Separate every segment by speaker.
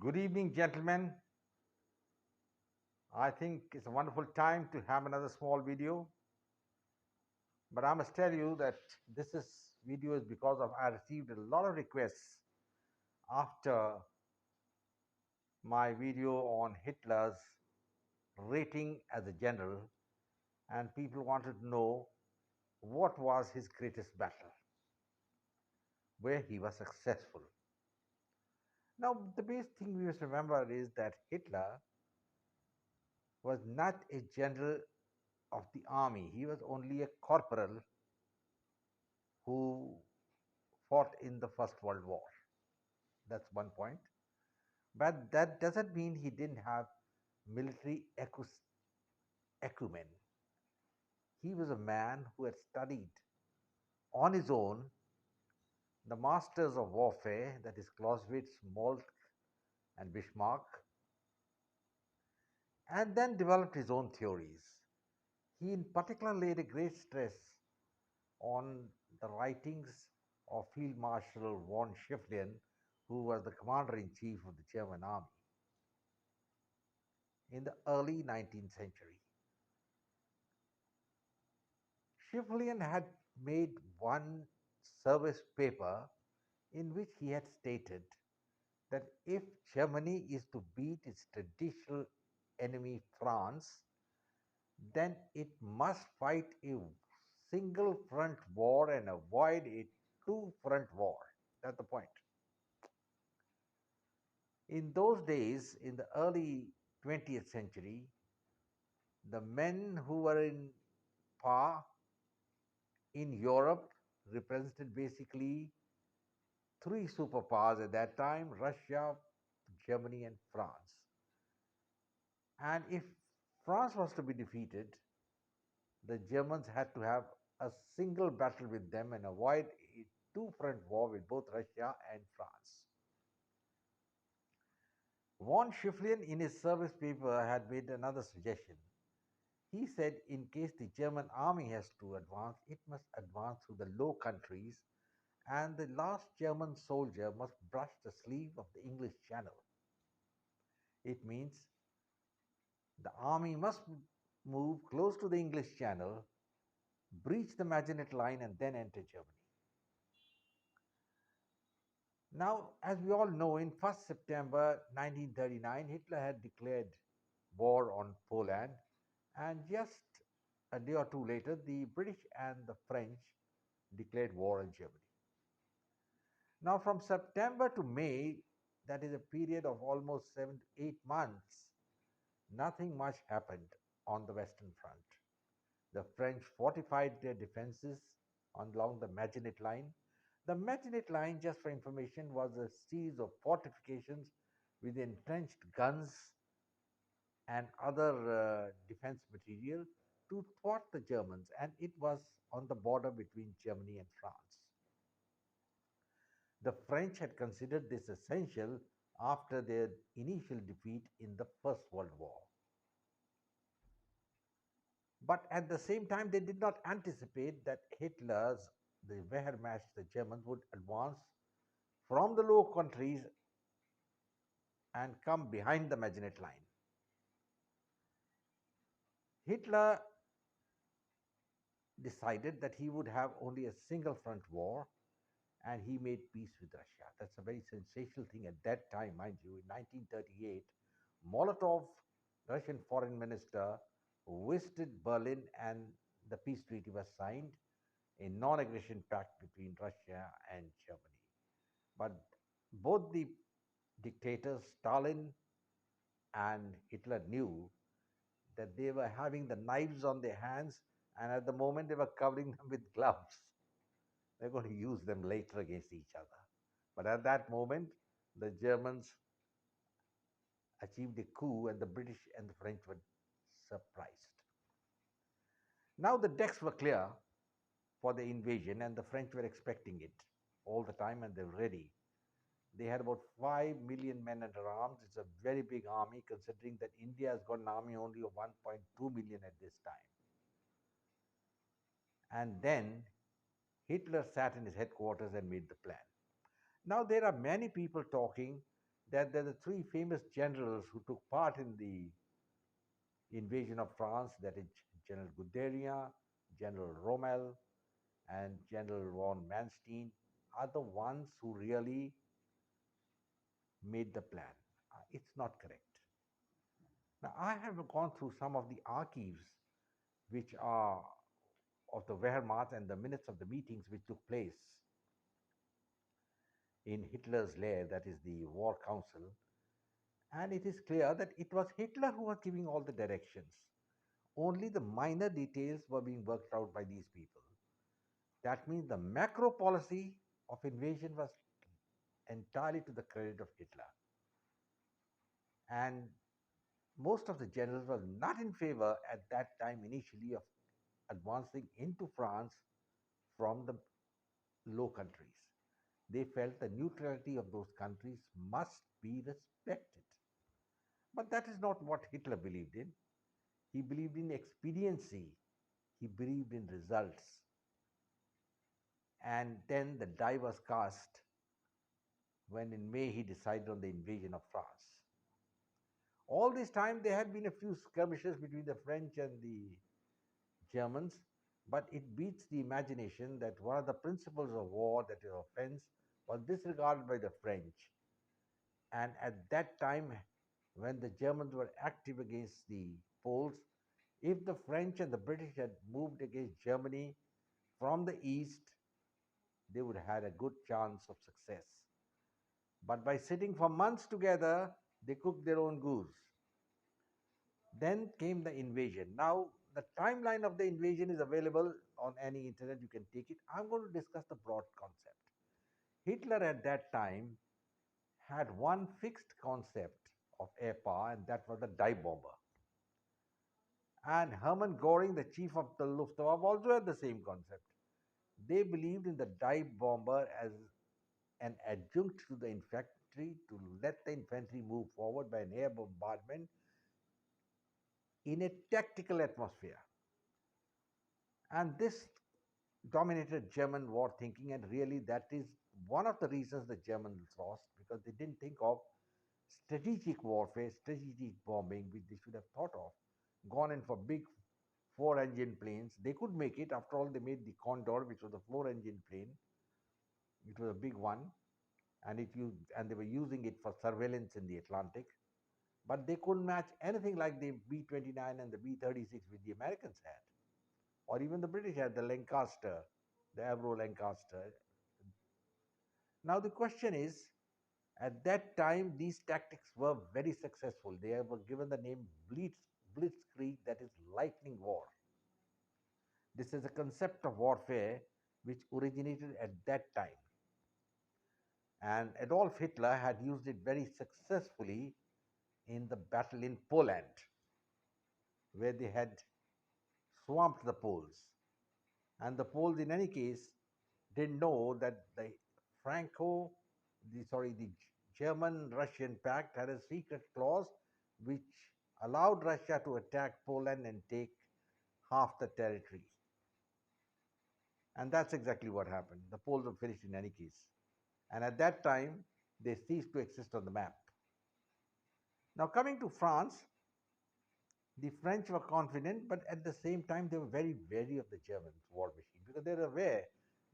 Speaker 1: Good evening, gentlemen. I think it's a wonderful time to have another small video, but I must tell you that this is video is because of I received a lot of requests after my video on Hitler's rating as a general, and people wanted to know what was his greatest battle, where he was successful. Now, the basic thing we must remember is that Hitler was not a general of the army. He was only a corporal who fought in the First World War. That's one point. But that doesn't mean he didn't have military acumen. He was a man who had studied on his own the masters of warfare, that is Clausewitz, Moltke, and Bismarck, and then developed his own theories. He, in particular, laid a great stress on the writings of Field Marshal von Schieffelin, who was the commander in chief of the German army in the early 19th century. Schieffelin had made one service paper in which he had stated that if Germany is to beat its traditional enemy France, then it must fight a single front war and avoid a two front war. That's the point. In those days, in the early 20th century, the men who were in power in Europe represented basically three superpowers at that time: Russia, Germany, and France. And if France was to be defeated, the Germans had to have a single battle with them and avoid a two front war with both Russia and France. Von Schieffelin, in his service paper, had made another suggestion. He said, in case the German army has to advance, it must advance through the Low Countries, and the last German soldier must brush the sleeve of the English Channel. It means the army must move close to the English Channel, breach the Maginot Line, and then enter Germany. Now, as we all know, in 1st September 1939, Hitler had declared war on Poland, and just a day or two later, the British and the French declared war on Germany. Now, from September to May, that is a period of almost 7 to 8 months, nothing much happened on the Western Front. The French fortified their defenses along the Maginot Line. The Maginot Line, just for information, was a series of fortifications with entrenched guns and other defense material to thwart the Germans, and it was on the border between Germany and France. The French had considered this essential after their initial defeat in the First World War. But at the same time, they did not anticipate that the Wehrmacht, the Germans, would advance from the Low Countries and come behind the Maginot Line. Hitler decided that he would have only a single front war, and he made peace with Russia. That's a very sensational thing at that time, mind you. In 1938, Molotov, Russian foreign minister, visited Berlin, and the peace treaty was signed, a non-aggression pact between Russia and Germany. But both the dictators, Stalin and Hitler, knew that they were having the knives on their hands, and at the moment they were covering them with gloves. They're going to use them later against each other. But at that moment, the Germans achieved a coup, and the British and the French were surprised. Now the decks were clear for the invasion, and the French were expecting it all the time, and they were ready. They had about 5 million men under arms. It's a very big army, considering that India has got an army only of 1.2 million at this time. And then Hitler sat in his headquarters and made the plan. Now, there are many people talking There are the three famous generals who took part in the invasion of France, that is General Guderian, General Rommel, and General von Manstein, are the ones who really made the plan. It's not correct. Now, I have gone through some of the archives which are of the Wehrmacht and the minutes of the meetings which took place in Hitler's lair, that is the War Council, and it is clear that it was Hitler who was giving all the directions. Only the minor details were being worked out by these people. That means the macro policy of invasion was entirely to the credit of Hitler. And most of the generals were not in favor at that time initially of advancing into France from the Low Countries. They felt the neutrality of those countries must be respected. But that is not what Hitler believed in. He believed in expediency, he believed in results. And then the die was cast when in May he decided on the invasion of France. All this time, there had been a few skirmishes between the French and the Germans, but it beats the imagination that one of the principles of war, that is offense, was disregarded by the French. And at that time, when the Germans were active against the Poles, if the French and the British had moved against Germany from the east, they would have had a good chance of success. But by sitting for months together, they cooked their own goose. Then came the invasion. Now, the timeline of the invasion is available on any internet. You can take it. I'm going to discuss the broad concept. Hitler at that time had one fixed concept of air power, and that was the dive bomber. And Hermann Göring, the chief of the Luftwaffe, also had the same concept. They believed in the dive bomber as an adjunct to the infantry to let the infantry move forward by an air bombardment in a tactical atmosphere. And this dominated German war thinking, and really that is one of the reasons the Germans lost, because they didn't think of strategic warfare, strategic bombing, which they should have thought of. Gone in for big four-engine planes. They could make it. After all, they made the Condor, which was a four-engine plane. It was a big one, and they were using it for surveillance in the Atlantic. But they couldn't match anything like the B-29 and the B-36 which the Americans had, or even the British had the Lancaster, the Avro Lancaster. Now the question is, at that time, these tactics were very successful. They were given the name Blitzkrieg, that is lightning war. This is a concept of warfare which originated at that time. And Adolf Hitler had used it very successfully in the battle in Poland, where they had swamped the Poles. And the Poles, in any case, didn't know that the German-Russian pact had a secret clause which allowed Russia to attack Poland and take half the territory. And that's exactly what happened. The Poles were finished in any case. And at that time, they ceased to exist on the map. Now, coming to France, the French were confident, but at the same time, they were very wary of the German war machine, because they were aware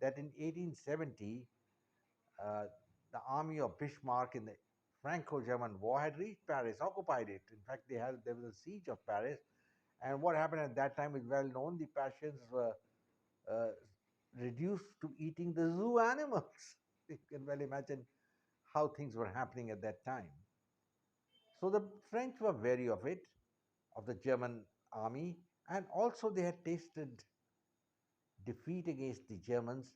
Speaker 1: that in 1870, uh, the army of Bismarck in the Franco-German War had reached Paris, occupied it. In fact, there was a siege of Paris, and what happened at that time is well known. The Prussians were uh, reduced to eating the zoo animals. You can well imagine how things were happening at that time. So the French were wary of it, of the German army, and also they had tasted defeat against the Germans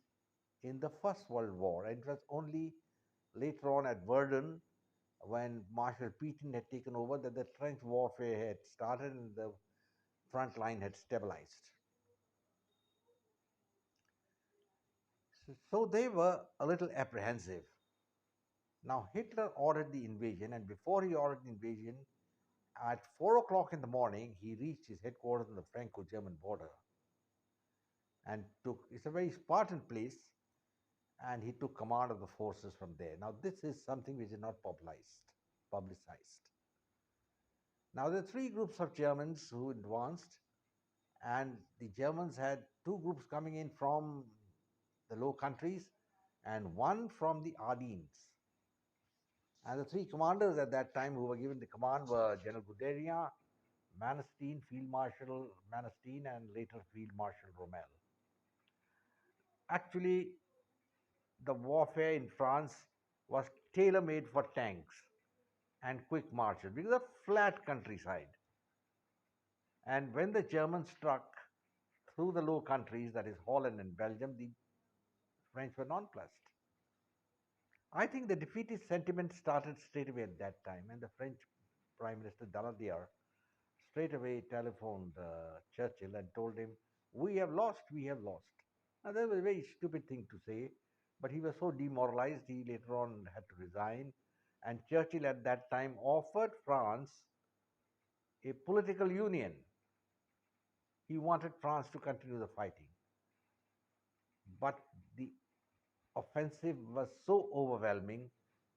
Speaker 1: in the First World War. And it was only later on at Verdun, when Marshal Pétain had taken over, that the trench warfare had started and the front line had stabilized. So they were a little apprehensive. Now, Hitler ordered the invasion, and before he ordered the invasion, at 4 o'clock in the morning, he reached his headquarters on the Franco German border and took, it's a very Spartan place, and he took command of the forces from there. Now, this is something which is not publicized. Now, there are three groups of Germans who advanced, and the Germans had two groups coming in from the Low Countries and one from the Ardennes. And the three commanders at that time who were given the command were General Guderian, Manstein, Field Marshal Manstein, and later Field Marshal Rommel. Actually, the warfare in France was tailor made for tanks and quick marches because of flat countryside. And when the Germans struck through the Low Countries, that is Holland and Belgium, the French were nonplussed. I think the defeatist sentiment started straight away at that time, and the French Prime Minister Daladier straight away telephoned Churchill and told him, "We have lost, we have lost." Now, that was a very stupid thing to say, but he was so demoralized, he later on had to resign. And Churchill at that time offered France a political union. He wanted France to continue the fighting. But the offensive was so overwhelming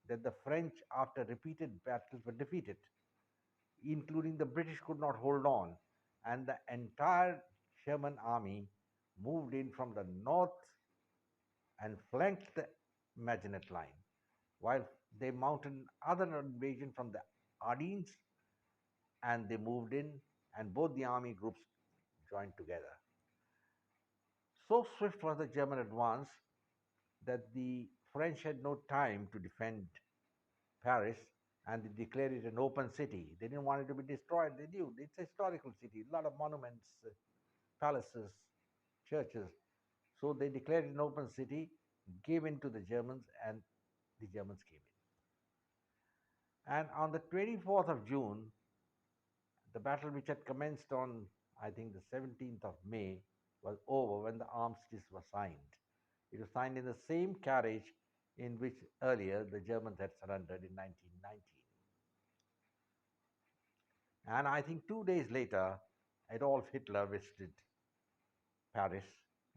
Speaker 1: that the French, after repeated battles, were defeated, including the British could not hold on, and the entire Sherman army moved in from the north and flanked the Maginot Line, while they mounted other invasion from the Ardennes, and they moved in, and both the army groups joined together. So swift was the German advance that the French had no time to defend Paris, and they declared it an open city. They didn't want it to be destroyed. They knew it's a historical city, a lot of monuments, palaces, churches. So they declared it an open city, gave in to the Germans, and the Germans came in. And on the 24th of June, the battle which had commenced on, I think, the 17th of May was over when the armistice was signed. It was signed in the same carriage in which earlier the Germans had surrendered in 1919. And I think 2 days later, Adolf Hitler visited Paris,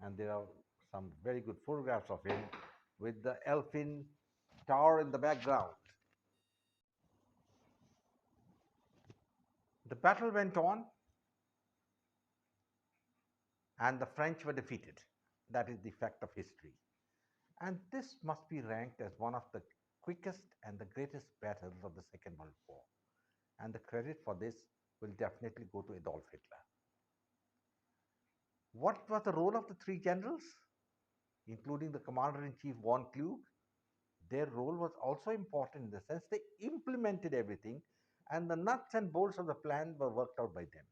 Speaker 1: and there are some very good photographs of him with the Elfin Tower in the background. The battle went on, and the French were defeated. That is the fact of history. And this must be ranked as one of the quickest and the greatest battles of the Second World War. And the credit for this will definitely go to Adolf Hitler. What was the role of the three generals, including the commander in chief von Kluge? Their role was also important in the sense they implemented everything, and the nuts and bolts of the plan were worked out by them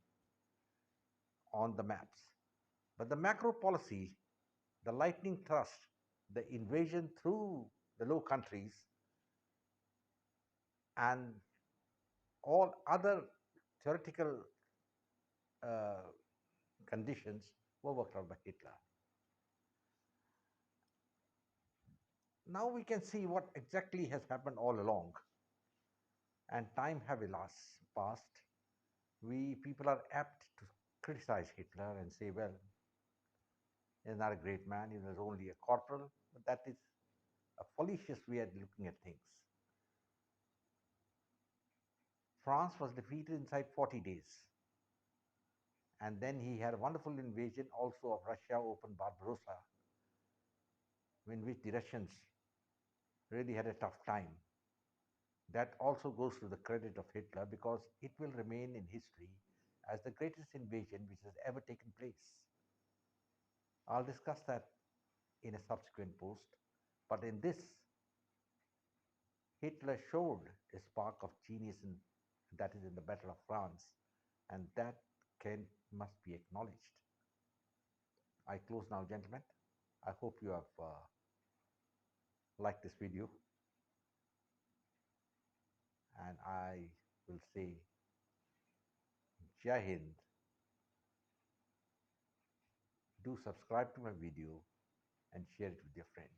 Speaker 1: on the maps. But the macro policy, the lightning thrust, the invasion through the Low Countries, and all other theoretical uh, conditions were worked out by Hitler. Now we can see what exactly has happened all along, and time have elapsed past. We people are apt to criticize Hitler and say, well, he's not a great man, he was only a corporal, but that is a fallacious way of looking at things. France was defeated inside 40 days. And then he had a wonderful invasion also of Russia, opened Barbarossa, in which the Russians really had a tough time. That also goes to the credit of Hitler because it will remain in history as the greatest invasion which has ever taken place. I'll discuss that in a subsequent post. But in this, Hitler showed a spark of genius that is in the Battle of France, and that can must be acknowledged. I close now, gentlemen. I hope you have liked this video, and I will say Jai Hind. Do subscribe to my video and share it with your friends.